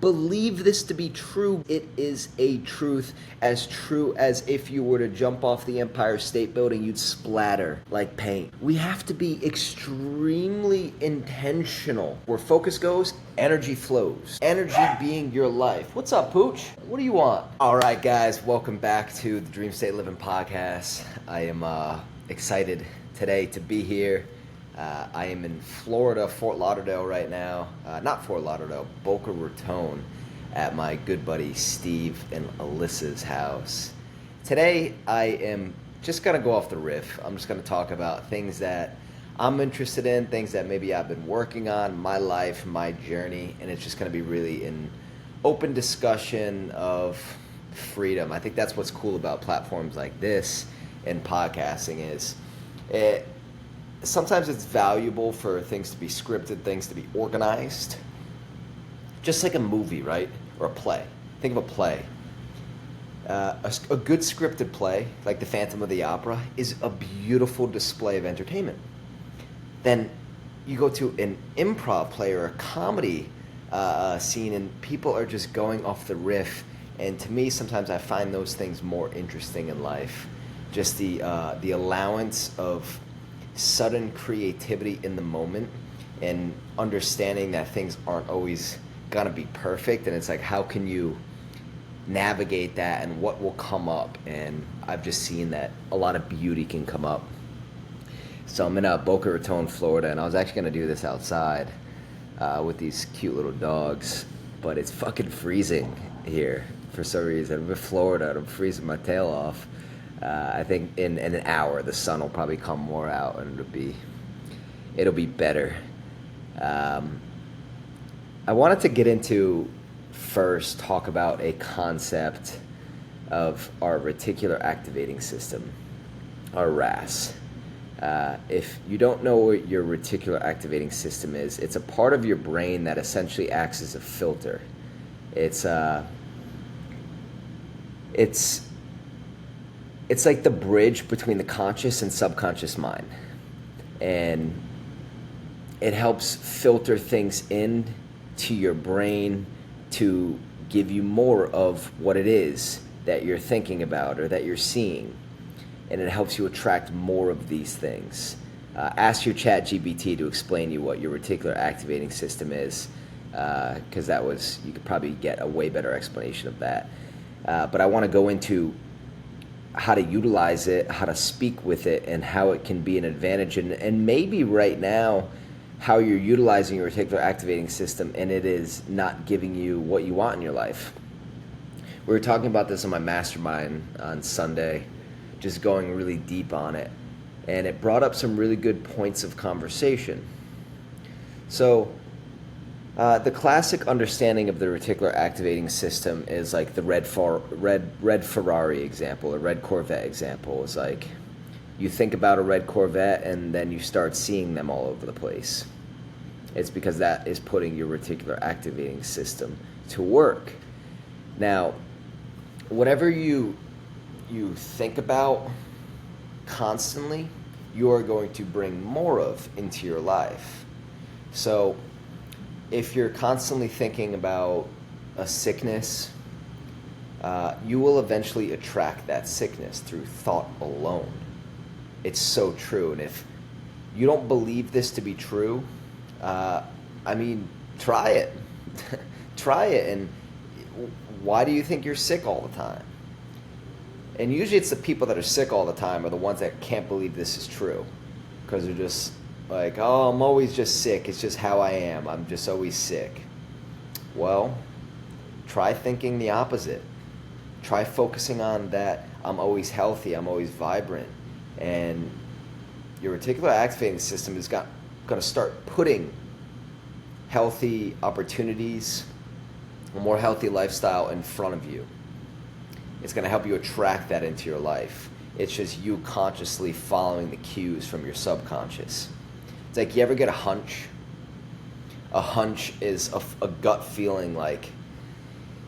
believe this to be true. It is a truth as if you were to jump off the Empire State Building, you'd splatter like paint. We have to be extremely intentional. Where focus goes, energy flows. Energy being your life. What's up, Pooch? What do you want? All right, guys, welcome back to the DreamState Livin podcast. I am excited today to be here. I am in Florida, Fort Lauderdale right now. Not Fort Lauderdale, Boca Raton, at my good buddy Steve and Alyssa's house. Today, I am just going to go off the riff. I'm just going to talk about things that I'm interested in, things that maybe I've been working on, my life, my journey, and it's just going to be really an open discussion of freedom. I think that's what's cool about platforms like this and podcasting is sometimes it's valuable for things to be scripted, things to be organized. Just like a movie, right? Or a play. Think of a play. A good scripted play, like The Phantom of the Opera, is a beautiful display of entertainment. Then you go to an improv play or a comedy scene and people are just going off the riff. And to me, sometimes I find those things more interesting in life. Just the allowance of sudden creativity in the moment and understanding that things aren't always gonna be perfect, and it's like, how can you navigate that and what will come up? And I've just seen that a lot of beauty can come up. So I'm in Boca Raton, Florida, and I was actually gonna do this outside with these cute little dogs, but it's fucking freezing here for some reason. I'm in Florida and I'm freezing my tail off. I think in an hour the sun will probably come more out and it'll be better. I wanted to get into first talk about a concept of our reticular activating system, our RAS. If you don't know what your reticular activating system is, it's a part of your brain that essentially acts as a filter. It's like the bridge between the conscious and subconscious mind. And it helps filter things in to your brain to give you more of what it is that you're thinking about or that you're seeing. And it helps you attract more of these things. Ask your ChatGPT to explain you what your reticular activating system is, because you could probably get a way better explanation of that. But I want to go into how to utilize it, how to speak with it, and how it can be an advantage. And maybe right now, how you're utilizing your reticular activating system and it is not giving you what you want in your life. We were talking about this on my mastermind on Sunday, just going really deep on it. And it brought up some really good points of conversation. So, the classic understanding of the reticular activating system is like the red Ferrari example, a red Corvette example. Is like you think about a red Corvette and then you start seeing them all over the place. It's because that is putting your reticular activating system to work. Now, whatever you think about constantly, you are going to bring more of into your life. So if you're constantly thinking about a sickness, you will eventually attract that sickness through thought alone. It's so true. And if you don't believe this to be true, try it. Try it. And why do you think you're sick all the time? And usually it's the people that are sick all the time are the ones that can't believe this is true, because they're just like, oh, I'm always just sick. It's just how I am. I'm just always sick. Well, try thinking the opposite. Try focusing on that I'm always healthy, I'm always vibrant. And your reticular activating system is going to start putting healthy opportunities, a more healthy lifestyle in front of you. It's going to help you attract that into your life. It's just you consciously following the cues from your subconscious. It's like, you ever get a hunch? A hunch is a gut feeling like,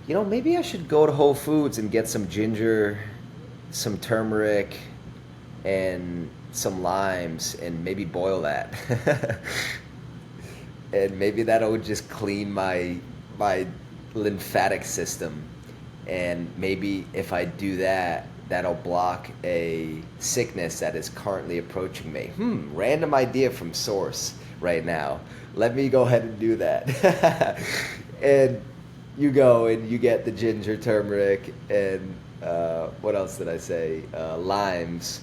maybe I should go to Whole Foods and get some ginger, some turmeric, and some limes, and maybe boil that. And maybe that'll just clean my lymphatic system. And maybe if I do that, that'll block a sickness that is currently approaching me. Random idea from source right now. Let me go ahead and do that. And you go and you get the ginger, turmeric, and what else did I say? Limes,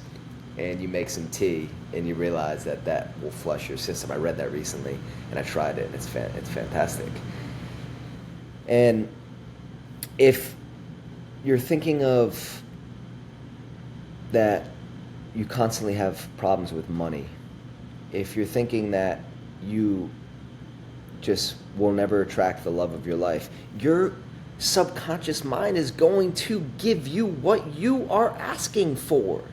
and you make some tea, and you realize that that will flush your system. I read that recently, and I tried it, and it's fantastic. And if you're thinking of that you constantly have problems with money, if you're thinking that you just will never attract the love of your life, your subconscious mind is going to give you what you are asking for.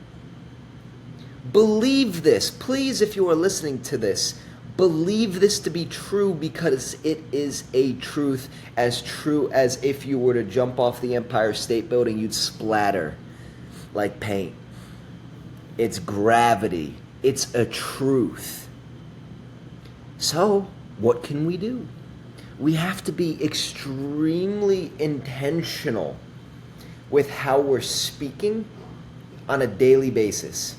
Believe this. Please, if you are listening to this, believe this to be true, because it is a truth as if you were to jump off the Empire State Building, you'd splatter like paint. It's gravity. It's a truth. So, what can we do? We have to be extremely intentional with how we're speaking on a daily basis,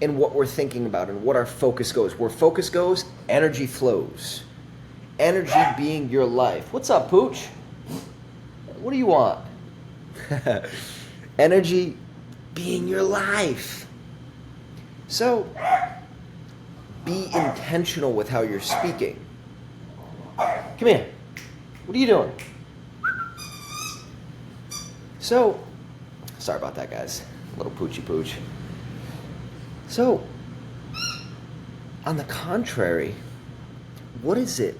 and what we're thinking about, and what our focus goes. Where focus goes, energy flows. Energy being your life. What's up, Pooch? What do you want? Energy being your life. So, be intentional with how you're speaking. Come here. What are you doing? So, sorry about that, guys. A little poochy pooch. So, on the contrary, what is it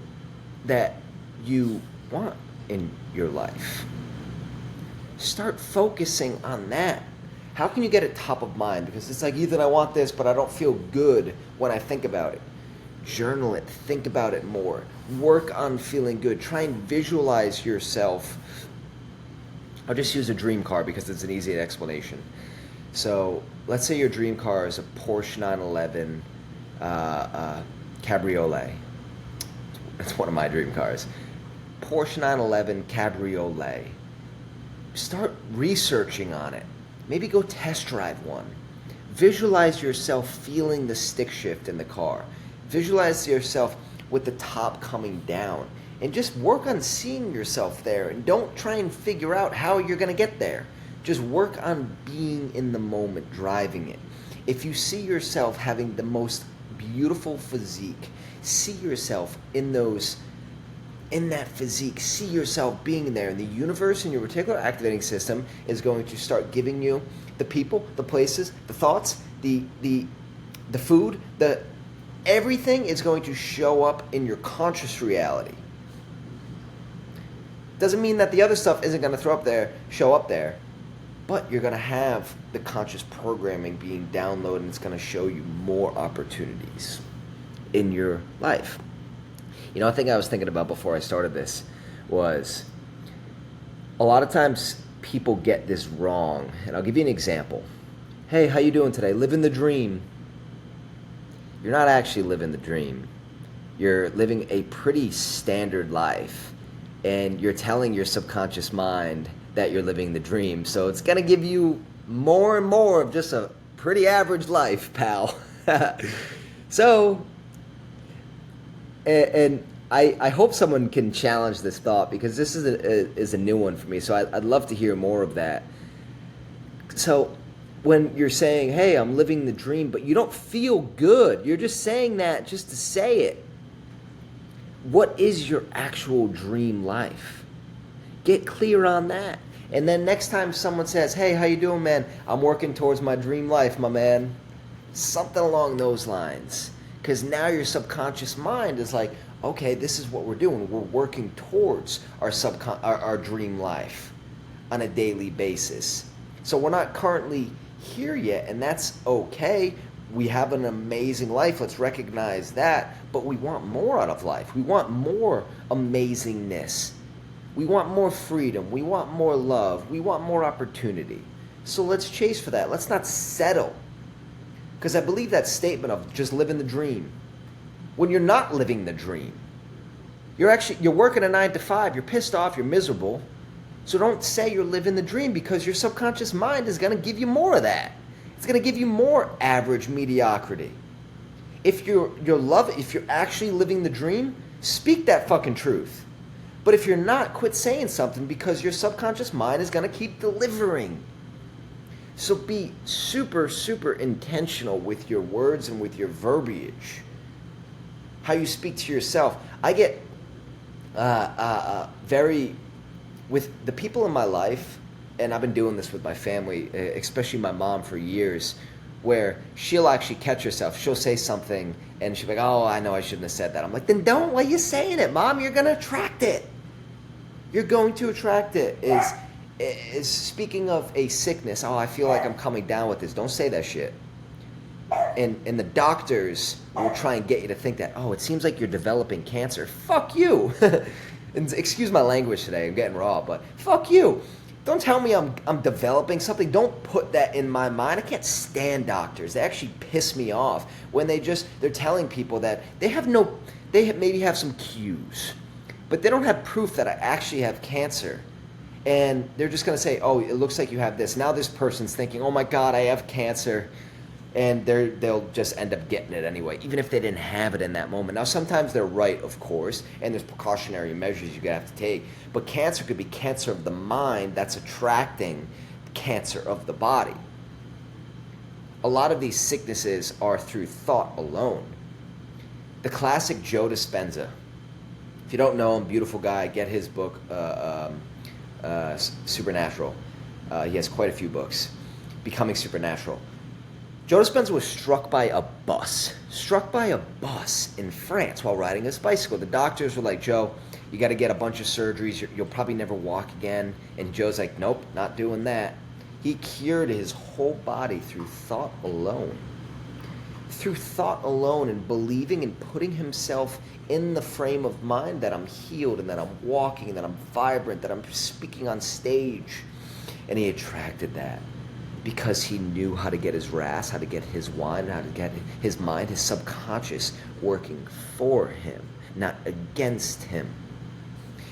that you want in your life? Start focusing on that. How can you get it top of mind? Because it's like, Ethan, I want this, but I don't feel good when I think about it. Journal it. Think about it more. Work on feeling good. Try and visualize yourself. I'll just use a dream car because it's an easy explanation. So let's say your dream car is a Porsche 911 Cabriolet. That's one of my dream cars. Porsche 911 Cabriolet. Start researching on it. Maybe go test drive one. Visualize yourself feeling the stick shift in the car. Visualize yourself with the top coming down. And just work on seeing yourself there. And don't try and figure out how you're going to get there. Just work on being in the moment, driving it. If you see yourself having the most beautiful physique, see yourself in that physique. See yourself being there. And the universe and your reticular activating system is going to start giving you the people, the places, the thoughts, the food, everything is going to show up in your conscious reality. Doesn't mean that the other stuff isn't going to show up there. But you're going to have the conscious programming being downloaded, and it's going to show you more opportunities in your life. You know, a thing I was thinking about before I started this was a lot of times people get this wrong. And I'll give you an example. Hey, how you doing today? Living the dream. You're not actually living the dream. You're living a pretty standard life. And you're telling your subconscious mind that you're living the dream. So it's going to give you more and more of just a pretty average life, pal. So, and I hope someone can challenge this thought, because this is a new one for me. So I'd love to hear more of that. So when you're saying, hey, I'm living the dream, but you don't feel good, you're just saying that just to say it. What is your actual dream life? Get clear on that. And then next time someone says, hey, how you doing, man? I'm working towards my dream life, my man. Something along those lines. Because now your subconscious mind is like, okay, this is what we're doing. We're working towards our dream life on a daily basis. So we're not currently here yet, and that's okay. We have an amazing life. Let's recognize that. But we want more out of life. We want more amazingness. We want more freedom. We want more love. We want more opportunity. So let's chase for that. Let's not settle. Because I believe that statement of just living the dream. When you're not living the dream, You're working a 9 to 5. You're pissed off. You're miserable. So don't say you're living the dream, because your subconscious mind is going to give you more of that. It's going to give you more average mediocrity. If you're actually living the dream, speak that fucking truth. But if you're not, quit saying something, because your subconscious mind is going to keep delivering. So be super, super intentional with your words and with your verbiage. How you speak to yourself. I get with the people in my life, and I've been doing this with my family, especially my mom, for years, where she'll actually catch herself. She'll say something, and she'll be like, oh, I know I shouldn't have said that. I'm like, then don't. Why are you saying it, Mom? You're going to attract it. You're going to attract it. Is speaking of a sickness, oh, I feel like I'm coming down with this. Don't say that shit. And the doctors will try and get you to think that, oh, it seems like you're developing cancer. Fuck you. And excuse my language today, I'm getting raw, but fuck you. Don't tell me I'm developing something. Don't put that in my mind. I can't stand doctors. They actually piss me off when they're telling people that they maybe have some cues, but they don't have proof that I actually have cancer. And they're just going to say, oh, it looks like you have this. Now this person's thinking, oh my God, I have cancer. And they'll just end up getting it anyway, even if they didn't have it in that moment. Now, sometimes they're right, of course, and there's precautionary measures you're going to have to take. But cancer could be cancer of the mind that's attracting cancer of the body. A lot of these sicknesses are through thought alone. The classic Joe Dispenza. If you don't know him, beautiful guy, get his book, Supernatural. He has quite a few books. Becoming Supernatural. Joe Dispenza was struck by a bus in France while riding his bicycle. The doctors were like, Joe, you got to get a bunch of surgeries. You'll probably never walk again. And Joe's like, nope, not doing that. He cured his whole body through thought alone. Through thought alone, and believing and putting himself in the frame of mind that I'm healed and that I'm walking and that I'm vibrant, that I'm speaking on stage. And he attracted that. Because he knew how to get his RAS, how to get his wine, how to get his mind, his subconscious working for him, not against him.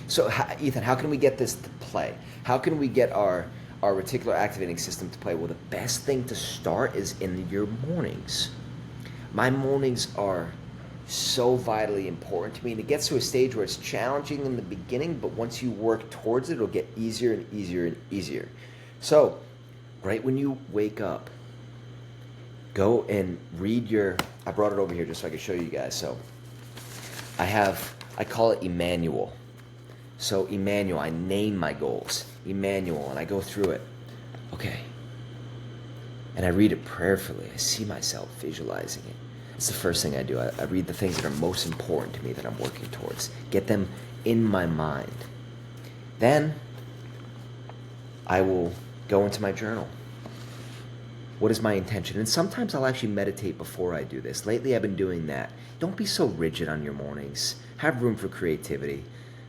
So, Ethan, how can we get this to play? How can we get our reticular activating system to play? Well, the best thing to start is in your mornings. My mornings are so vitally important to me. And it gets to a stage where it's challenging in the beginning, but once you work towards it, it'll get easier and easier and easier. So, right when you wake up, go and read I brought it over here just so I can show you guys. So I call it Emmanuel. So Emmanuel, I name my goals. Emmanuel, and I go through it. Okay. And I read it prayerfully. I see myself visualizing it. It's the first thing I do. I read the things that are most important to me that I'm working towards. Get them in my mind. Then I will go into my journal. What is my intention? And sometimes I'll actually meditate before I do this. Lately I've been doing that. Don't be so rigid on your mornings. Have room for creativity.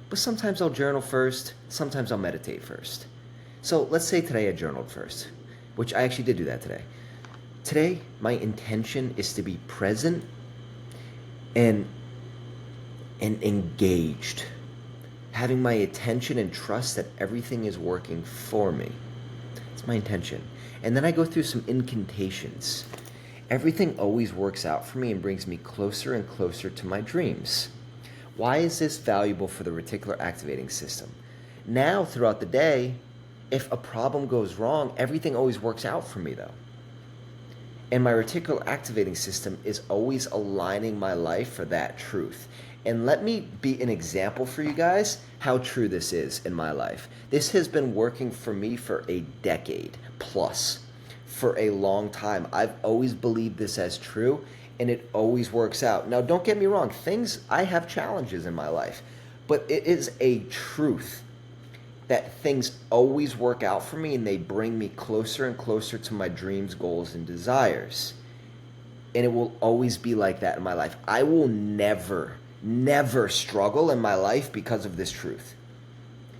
But sometimes I'll journal first. Sometimes I'll meditate first. So let's say today I journaled first, which I actually did do that today. Today, my intention is to be present and engaged. Having my attention and trust that everything is working for me. It's my intention. And then I go through some incantations. Everything always works out for me and brings me closer and closer to my dreams. Why is this valuable for the reticular activating system? Now, throughout the day, if a problem goes wrong, everything always works out for me though. And my reticular activating system is always aligning my life for that truth. And let me be an example for you guys how true this is in my life. This has been working for me for a decade plus, for a long time. I've always believed this as true, and it always works out. Now, don't get me wrong. I have challenges in my life, but it is a truth that things always work out for me, and they bring me closer and closer to my dreams, goals, and desires. And it will always be like that in my life. I will never struggle in my life because of this truth.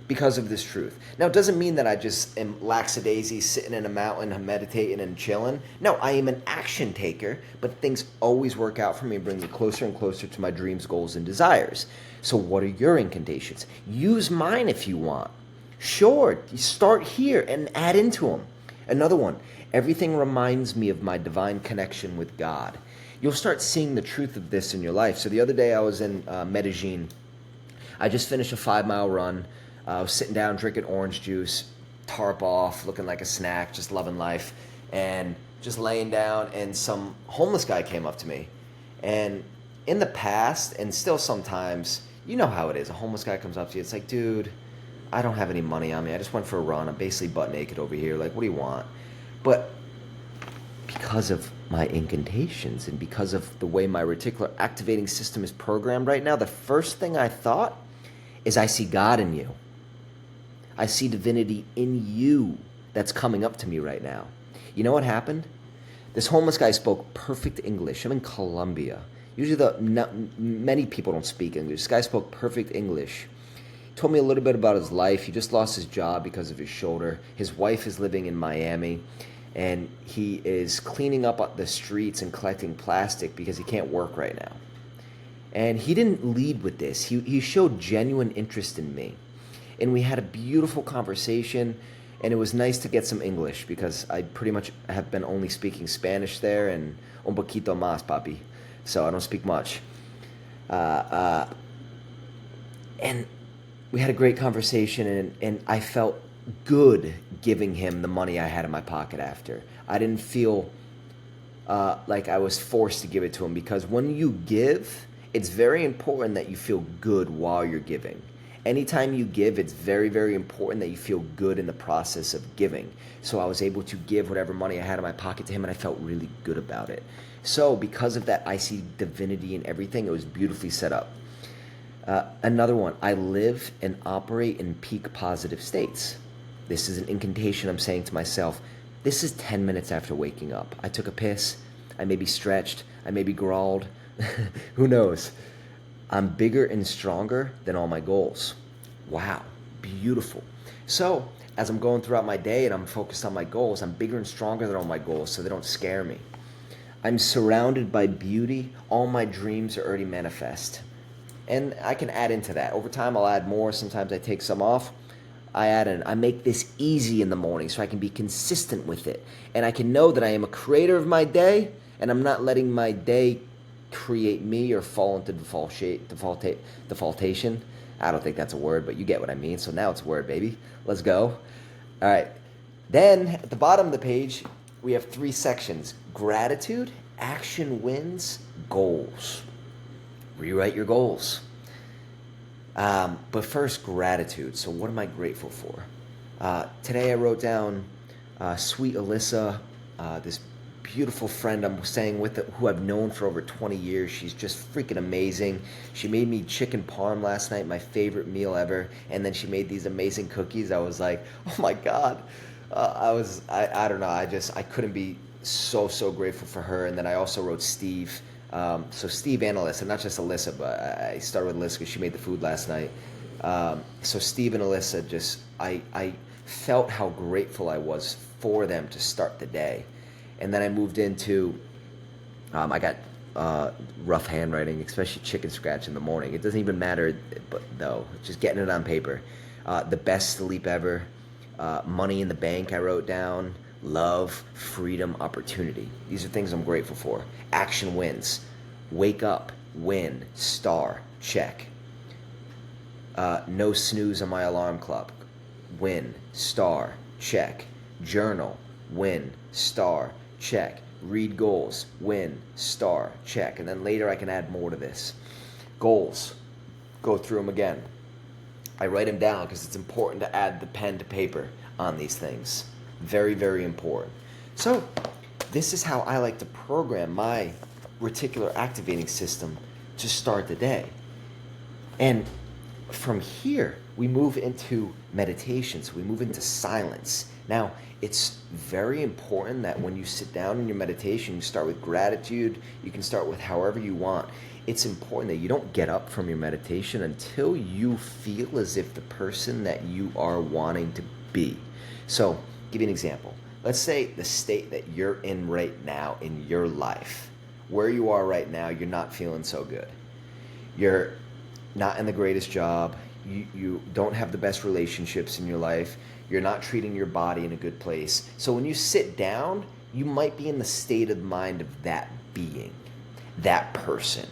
because of this truth. Now, it doesn't mean that I just am lackadaisy, sitting in a mountain, meditating and chilling. No, I am an action taker, but things always work out for me and bring me closer and closer to my dreams, goals, and desires. So what are your incantations? Use mine if you want. Sure, start here and add into them. Another one, everything reminds me of my divine connection with God. You'll start seeing the truth of this in your life. So the other day I was in Medellin. I just finished a 5-mile run. I was sitting down drinking orange juice, tarp off, looking like a snack, just loving life, and just laying down, and some homeless guy came up to me. And in the past, and still sometimes, you know how it is, a homeless guy comes up to you, it's like, dude, I don't have any money on me, I just went for a run, I'm basically butt naked over here, like, what do you want? But because of my incantations and because of the way my reticular activating system is programmed right now, the first thing I thought is I see God in you. I see divinity in you that's coming up to me right now. You know what happened? This homeless guy spoke perfect English. I'm in Colombia. Usually many people don't speak English. This guy spoke perfect English. He told me a little bit about his life. He just lost his job because of his shoulder. His wife is living in Miami, and he is cleaning up the streets and collecting plastic because he can't work right now. And he didn't lead with this. He showed genuine interest in me. And we had a beautiful conversation, and it was nice to get some English because I pretty much have been only speaking Spanish there and un poquito más, papi. So I don't speak much. And we had a great conversation, and I felt good giving him the money I had in my pocket after. I didn't feel like I was forced to give it to him, because when you give, it's very important that you feel good while you're giving. Anytime you give, it's very, very important that you feel good in the process of giving. So I was able to give whatever money I had in my pocket to him, and I felt really good about it. So because of that, I see divinity in everything. It was beautifully set up. Another one, I live and operate in peak positive states. This is an incantation I'm saying to myself. This is 10 minutes after waking up. I took a piss. I maybe stretched. I maybe growled. Who knows? I'm bigger and stronger than all my goals. Wow, beautiful. So as I'm going throughout my day and I'm focused on my goals, I'm bigger and stronger than all my goals, so they don't scare me. I'm surrounded by beauty. All my dreams are already manifest. And I can add into that. Over time, I'll add more. Sometimes I take some off. I add in. I make this easy in the morning so I can be consistent with it. And I can know that I am a creator of my day, and I'm not letting my day create me or fall into defaultation. I don't think that's a word, but you get what I mean. So now it's a word, baby. Let's go. All right. Then at the bottom of the page, we have 3 sections: gratitude, action wins, goals. Rewrite your goals. But first, gratitude. So what am I grateful for? Today I wrote down sweet Alyssa, this beautiful friend I'm staying with, who I've known for over 20 years. She's just freaking amazing. She made me chicken parm last night, my favorite meal ever, and then she made these amazing cookies. I was like, oh my God. I don't know, I couldn't be so grateful for her. And then I also wrote Steve. So Steve and Alyssa, not just Alyssa, but I started with Alyssa because she made the food last night. So Steve and Alyssa, I felt how grateful I was for them to start the day. And then I moved into, I got rough handwriting, especially chicken scratch in the morning. It doesn't even matter, but though, just getting it on paper. The best sleep ever, money in the bank I wrote down, love, freedom, opportunity. These are things I'm grateful for. Action wins. Wake up, win, star, check. No snooze on my alarm clock. Win, star, check. Journal, win, star, check. Read goals, win, star, check. And then later I can add more to this. Goals, go through them again. I write them down because it's important to add the pen to paper on these things. Very, very important. So this is how I like to program my reticular activating system to start the day. And from here, we move into meditation. So we move into silence. Now, it's very important that when you sit down in your meditation, you start with gratitude. You can start with however you want. It's important that you don't get up from your meditation until you feel as if the person that you are wanting to be. So, give you an example. Let's say the state that you're in right now in your life, where you are right now, you're not feeling so good. You're not in the greatest job. You don't have the best relationships in your life. You're not treating your body in a good place. So when you sit down, you might be in the state of mind of that being, that person.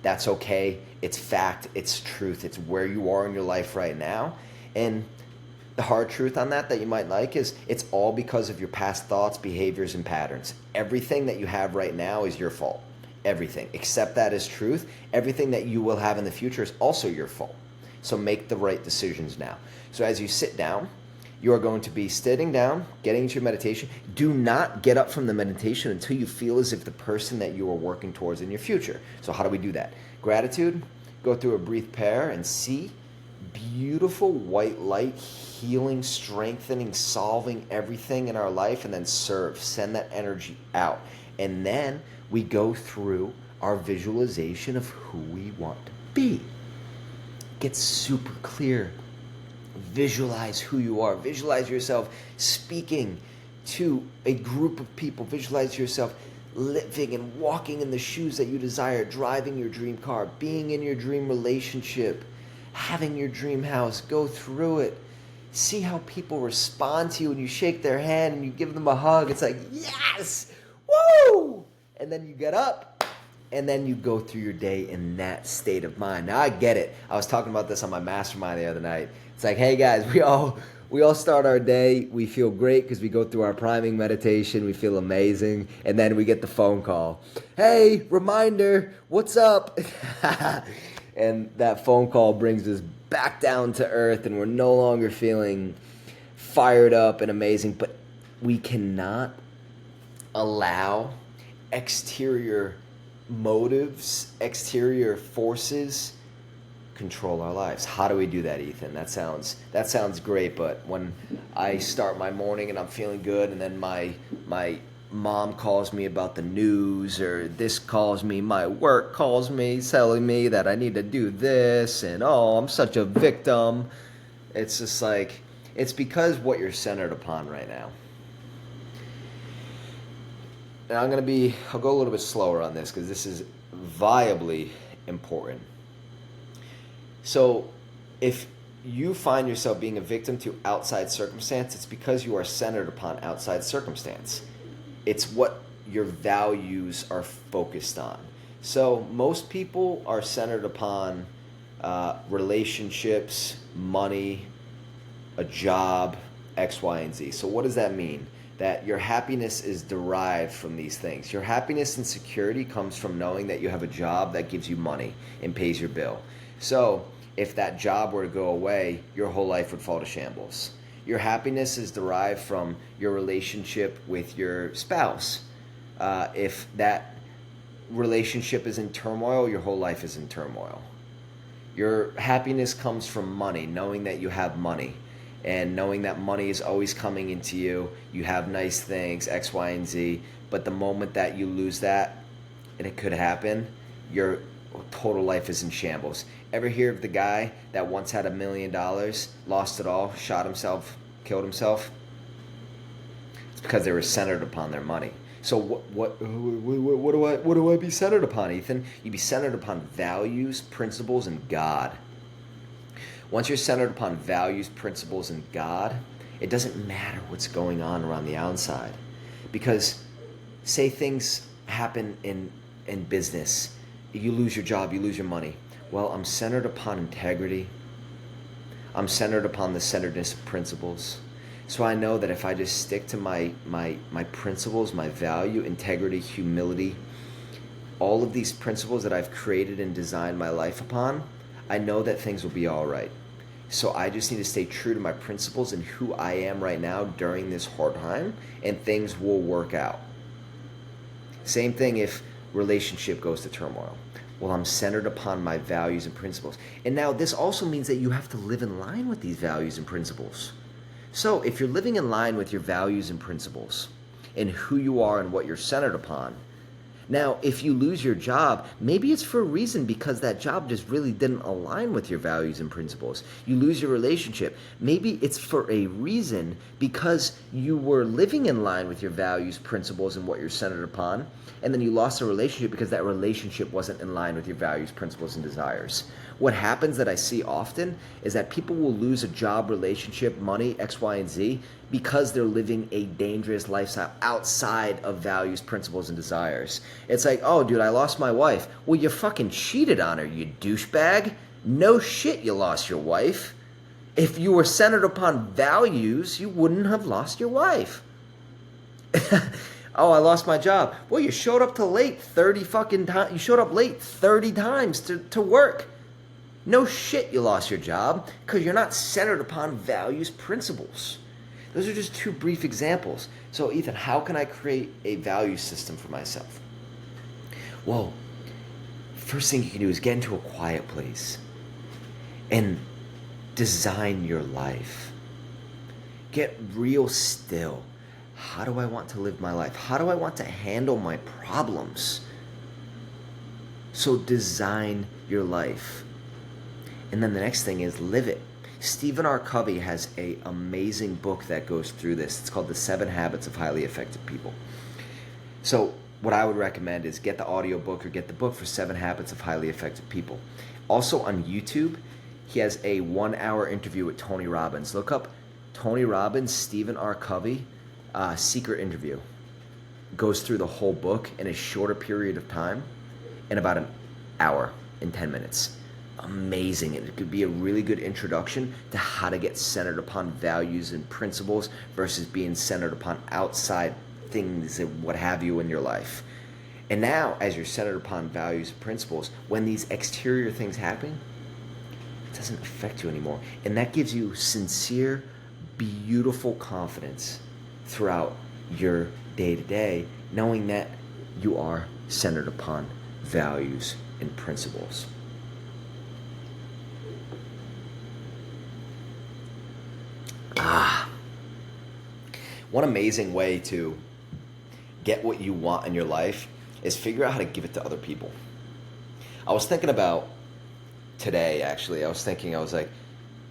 That's okay. It's fact. It's truth. It's where you are in your life right now. And the hard truth on that you might like is it's all because of your past thoughts, behaviors, and patterns. Everything that you have right now is your fault. Everything. Accept that as truth. Everything that you will have in the future is also your fault. So make the right decisions now. So as you sit down, you are going to be sitting down, getting into your meditation. Do not get up from the meditation until you feel as if the person that you are working towards in your future. So how do we do that? Gratitude, go through a brief prayer and see beautiful white light, healing, strengthening, solving everything in our life, and then serve. Send that energy out. And then we go through our visualization of who we want to be. Get super clear. Visualize who you are. Visualize yourself speaking to a group of people. Visualize yourself living and walking in the shoes that you desire, driving your dream car, being in your dream relationship, having your dream house. Go through it. See how people respond to you when you shake their hand and you give them a hug. It's like, yes! Woo! And then you get up and then you go through your day in that state of mind. Now I get it. I was talking about this on my mastermind the other night. It's like, hey guys, we all start our day. We feel great because we go through our priming meditation. We feel amazing. And then we get the phone call. Hey, reminder, what's up? And that phone call brings us back down to earth and we're no longer feeling fired up and amazing. But we cannot allow exterior motives, exterior forces control our lives. How do we do that, Ethan? That sounds great, but when I start my morning and I'm feeling good and then my mom calls me about the news, or this calls me, my work calls me telling me that I need to do this, and I'm such a victim. It's just like, it's because what you're centered upon right now. And I'll go a little bit slower on this because this is viably important. So if you find yourself being a victim to outside circumstance, it's because you are centered upon outside circumstance. It's what your values are focused on. So most people are centered upon relationships, money, a job, X, Y, and Z. So what does that mean? That your happiness is derived from these things. Your happiness and security comes from knowing that you have a job that gives you money and pays your bill. So if that job were to go away, your whole life would fall to shambles. Your happiness is derived from your relationship with your spouse. If that relationship is in turmoil, your whole life is in turmoil. Your happiness comes from money, knowing that you have money. And knowing that money is always coming into you, you have nice things, X, Y, and Z, but the moment that you lose that, and it could happen, your total life is in shambles. Ever hear of the guy that once had $1 million, lost it all, shot himself, killed himself? It's because they were centered upon their money. So what do I be centered upon, Ethan? You be centered upon values, principles, and God. Once you're centered upon values, principles, and God, it doesn't matter what's going on around the outside. Because say things happen in business, you lose your job, you lose your money. Well, I'm centered upon integrity. I'm centered upon the centeredness of principles. So I know that if I just stick to my principles, my value, integrity, humility, all of these principles that I've created and designed my life upon, I know that things will be all right. So I just need to stay true to my principles and who I am right now during this hard time, and things will work out. Same thing if relationship goes to turmoil. Well, I'm centered upon my values and principles. And now this also means that you have to live in line with these values and principles. So if you're living in line with your values and principles and who you are and what you're centered upon, now, if you lose your job, maybe it's for a reason because that job just really didn't align with your values and principles. You lose your relationship. Maybe it's for a reason because you were living in line with your values, principles, and what you're centered upon, and then you lost a relationship because that relationship wasn't in line with your values, principles, and desires. What happens that I see often is that people will lose a job, relationship, money, X, Y, and Z because they're living a dangerous lifestyle outside of values, principles, and desires. It's like, oh, dude, I lost my wife. Well, you fucking cheated on her, you douchebag. No shit, you lost your wife. If you were centered upon values, you wouldn't have lost your wife. Oh, I lost my job. Well, you showed up late 30 fucking times. You showed up late 30 times to work. No shit, you lost your job because you're not centered upon values, principles. Those are just two brief examples. So, Ethan, how can I create a value system for myself? Well, first thing you can do is get into a quiet place and design your life. Get real still. How do I want to live my life? How do I want to handle my problems? So design your life. And then the next thing is live it. Stephen R. Covey has an amazing book that goes through this. It's called The 7 Habits of Highly Effective People. So what I would recommend is get the audiobook or get the book for 7 Habits of Highly Effective People. Also on YouTube, he has a 1-hour interview with Tony Robbins. Look up Tony Robbins, Stephen R. Covey, secret interview. Goes through the whole book in a shorter period of time in about an hour and 10 minutes. Amazing. It could be a really good introduction to how to get centered upon values and principles versus being centered upon outside things and what have you in your life. And now, as you're centered upon values and principles, when these exterior things happen, it doesn't affect you anymore. And that gives you sincere, beautiful confidence throughout your day-to-day, knowing that you are centered upon values and principles. One amazing way to get what you want in your life is figure out how to give it to other people. I was thinking about today, actually. I was like,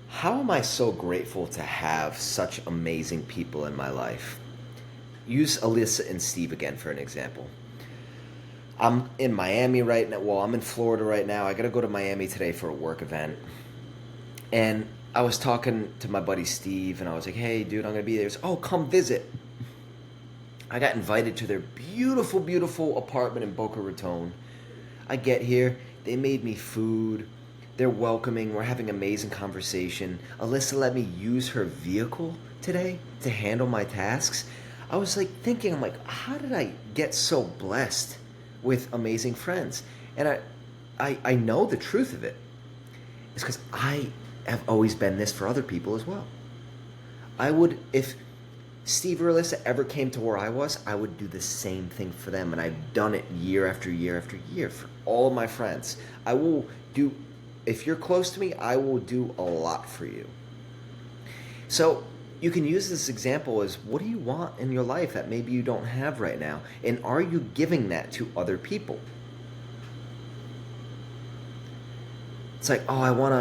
how am I so grateful to have such amazing people in my life? Use Alyssa and Steve again for an example. I'm in Miami right now. Well, I'm in Florida right now. I got to go to Miami today for a work event. And I was talking to my buddy Steve, and I was like, hey, dude, I'm going to be there. He goes, oh, come visit. I got invited to their beautiful, beautiful apartment in Boca Raton. I get here. They made me food. They're welcoming. We're having amazing conversation. Alyssa let me use her vehicle today to handle my tasks. I was like thinking, I'm like, how did I get so blessed with amazing friends? And I know the truth of it. It's because I have always been this for other people as well. I would, if Steve or Alyssa ever came to where I was, I would do the same thing for them. And I've done it year after year after year for all of my friends. I will do, if you're close to me, I will do a lot for you. So you can use this example as, what do you want in your life that maybe you don't have right now? And are you giving that to other people? It's like, oh, I want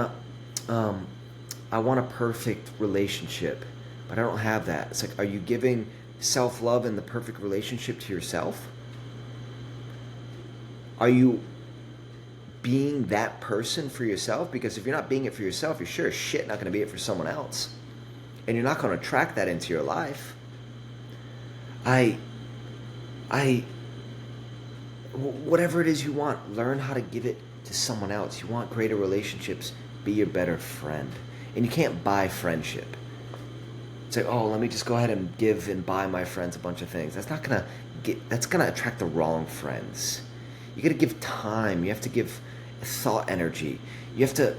a perfect relationship, but I don't have that. It's like, are you giving self-love and the perfect relationship to yourself? Are you being that person for yourself? Because if you're not being it for yourself, you're sure as shit not going to be it for someone else. And you're not going to attract that into your life. Whatever it is you want, learn how to give it to someone else. You want greater relationships, be your better friend. And you can't buy friendship. It's like, oh, let me just go ahead and give and buy my friends a bunch of things. That's gonna attract the wrong friends. You gotta give time. You have to give thought energy. You have to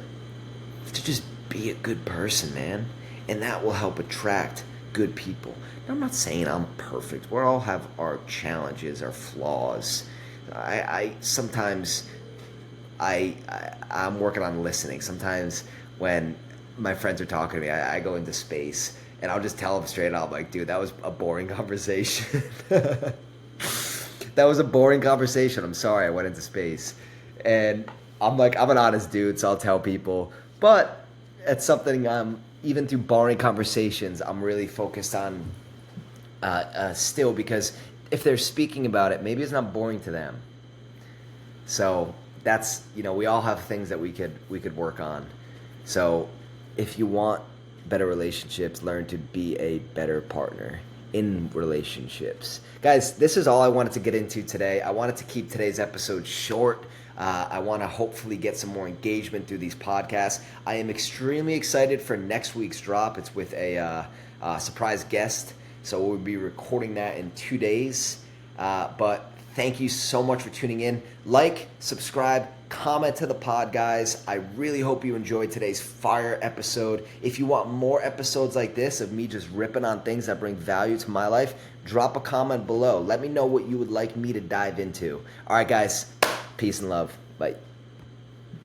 just be a good person, man. And that will help attract good people. Now, I'm not saying I'm perfect. We all have our challenges, our flaws. I sometimes I'm working on listening. Sometimes when my friends are talking to me, I go into space and I'll just tell them straight up, like, dude, that was a boring conversation. That was a boring conversation. I'm sorry, I went into space. And I'm like, I'm an honest dude, so I'll tell people. But it's something, even through boring conversations, I'm really focused on still, because if they're speaking about it, maybe it's not boring to them. So that's, we all have things that we could work on. So if you want better relationships, learn to be a better partner in relationships. Guys, this is all I wanted to get into today. I wanted to keep today's episode short. I want to hopefully get some more engagement through these podcasts. I am extremely excited for next week's drop. It's with a surprise guest, so we'll be recording that in 2 days. But thank you so much for tuning in. Like, subscribe, comment to the pod, guys. I really hope you enjoyed today's fire episode. If you want more episodes like this of me just ripping on things that bring value to my life, drop a comment below. Let me know what you would like me to dive into. All right, guys. Peace and love. Bye.